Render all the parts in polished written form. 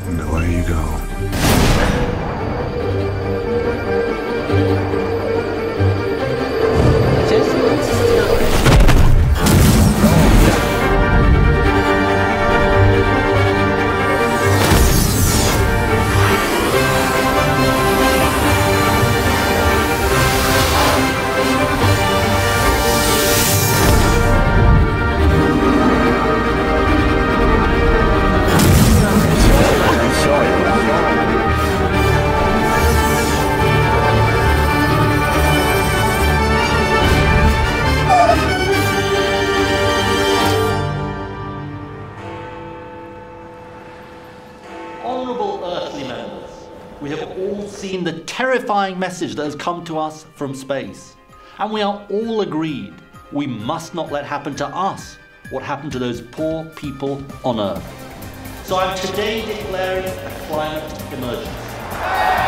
And away you go. The terrifying message that has come to us from space. And we are all agreed we must not let happen to us what happened to those poor people on Earth. So I'm today declaring a climate emergency.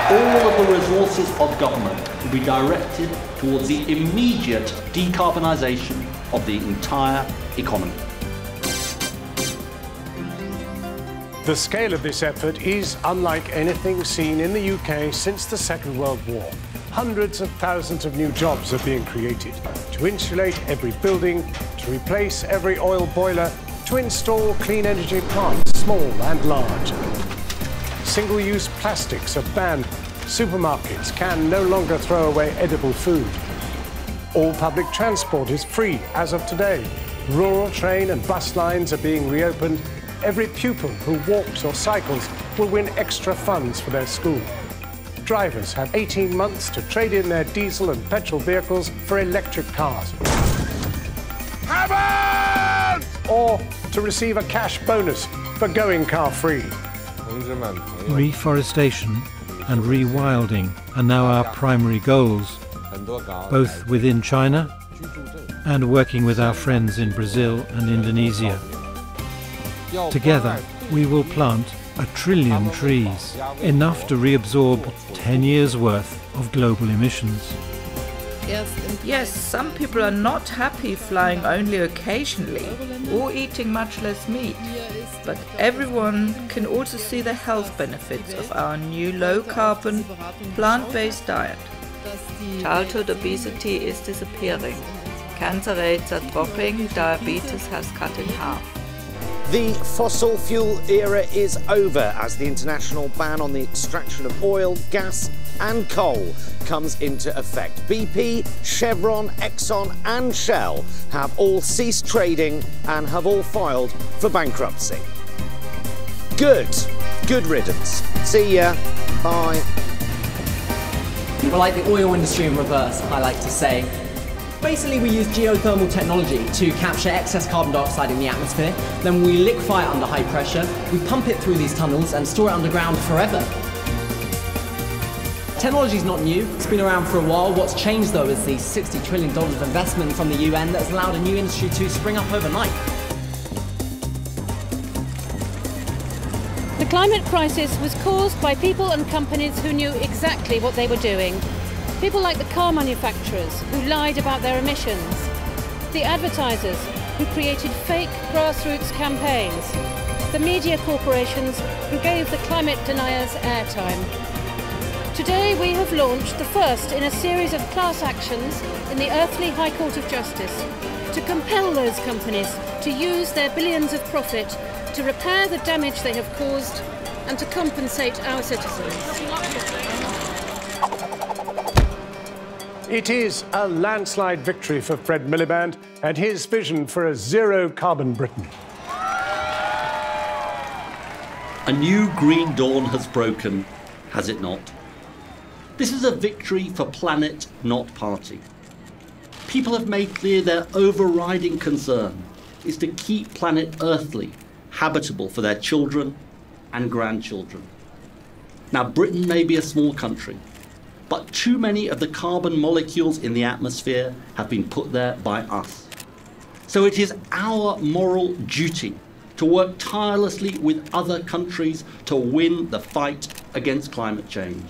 All of the resources of government will be directed towards the immediate decarbonisation of the entire economy. The scale of this effort is unlike anything seen in the UK since the Second World War. Hundreds of thousands of new jobs are being created to insulate every building, to replace every oil boiler, to install clean energy plants, small and large. Single-use plastics are banned. Supermarkets can no longer throw away edible food. All public transport is free as of today. Rural train and bus lines are being reopened. Every pupil who walks or cycles will win extra funds for their school. Drivers have 18 months to trade in their diesel and petrol vehicles for electric cars. Heavens! Or to receive a cash bonus for going car-free. Reforestation and rewilding are now our primary goals, both within China and working with our friends in Brazil and Indonesia. Together, we will plant 1 trillion trees, enough to reabsorb 10 years' worth of global emissions. Yes, some people are not happy flying only occasionally or eating much less meat. But everyone can also see the health benefits of our new low-carbon, plant-based diet. Childhood obesity is disappearing. Cancer rates are dropping, diabetes has cut in half. The fossil fuel era is over as the international ban on the extraction of oil, gas and coal comes into effect. BP, Chevron, Exxon and Shell have all ceased trading and have all filed for bankruptcy. Good riddance. See ya. Bye. We're like the oil industry in reverse, I like to say. Basically, we use geothermal technology to capture excess carbon dioxide in the atmosphere. Then we liquefy it under high pressure, we pump it through these tunnels and store it underground forever. Technology's not new, it's been around for a while. What's changed though is the $60 trillion of investment from the UN that's allowed a new industry to spring up overnight. The climate crisis was caused by people and companies who knew exactly what they were doing. People like the car manufacturers who lied about their emissions, the advertisers who created fake grassroots campaigns, the media corporations who gave the climate deniers airtime. Today we have launched the first in a series of class actions in the Earthly High Court of Justice to compel those companies to use their billions of profit to repair the damage they have caused and to compensate our citizens. It is a landslide victory for Fred Miliband and his vision for a zero-carbon Britain. A new green dawn has broken, has it not? This is a victory for planet, not party. People have made clear their overriding concern is to keep planet Earthly habitable for their children and grandchildren. Now, Britain may be a small country, but too many of the carbon molecules in the atmosphere have been put there by us. So it is our moral duty to work tirelessly with other countries to win the fight against climate change.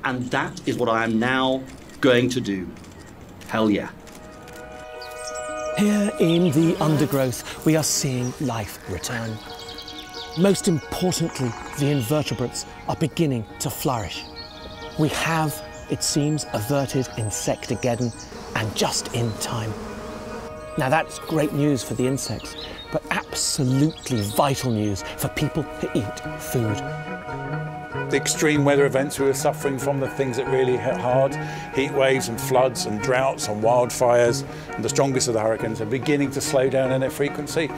And that is what I am now going to do. Hell yeah. Here in the undergrowth, we are seeing life return. Most importantly, the invertebrates are beginning to flourish. We have, it seems, averted Insectageddon, and just in time. Now that's great news for the insects, but absolutely vital news for people who eat food. The extreme weather events we were suffering from, the things that really hit hard, heat waves and floods and droughts and wildfires, and the strongest of the hurricanes are beginning to slow down in their frequency.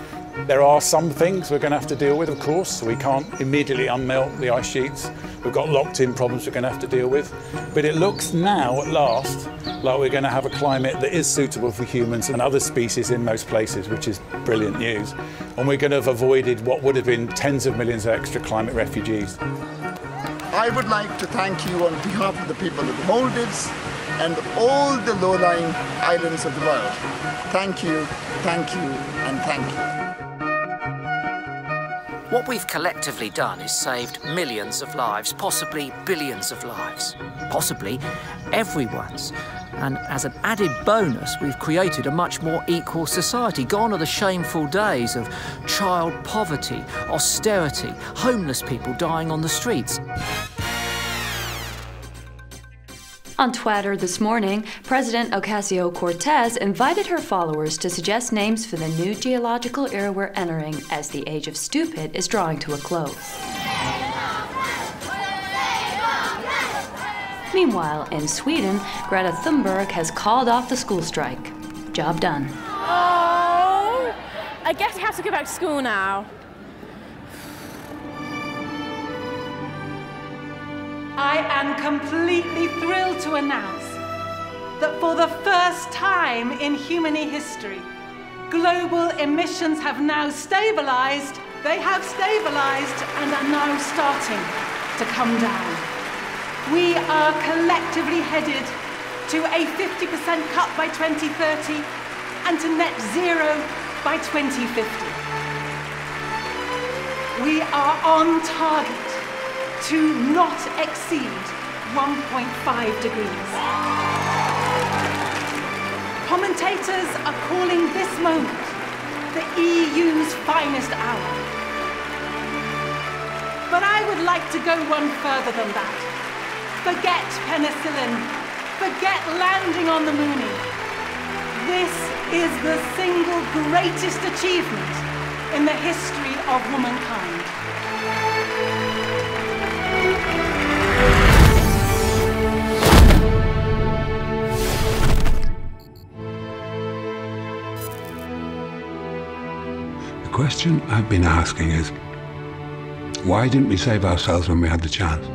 There are some things we're going to have to deal with, of course, so we can't immediately unmelt the ice sheets. We've got locked-in problems we're going to have to deal with. But it looks now, at last, like we're going to have a climate that is suitable for humans and other species in most places, which is brilliant news. And we're going to have avoided what would have been tens of millions of extra climate refugees. I would like to thank you on behalf of the people of the Maldives and all the low-lying islands of the world. Thank you, and thank you. What we've collectively done is saved millions of lives, possibly billions of lives, possibly everyone's. And as an added bonus, we've created a much more equal society. Gone are the shameful days of child poverty, austerity, homeless people dying on the streets. On Twitter this morning, President Ocasio-Cortez invited her followers to suggest names for the new geological era we're entering as the age of stupid is drawing to a close. Meanwhile, in Sweden, Greta Thunberg has called off the school strike. Job done. Oh, I guess I have to go back to school now. I am completely thrilled to announce that for the first time in human history, global emissions have now stabilized. They have stabilized and are now starting to come down. We are collectively headed to a 50% cut by 2030 and to net zero by 2050. We are on target to not exceed 1.5 degrees. Commentators are calling this moment the EU's finest hour. But I would like to go one further than that. Forget penicillin. Forget landing on the moon. This is the single greatest achievement in the history of womankind. The question I've been asking is, why didn't we save ourselves when we had the chance?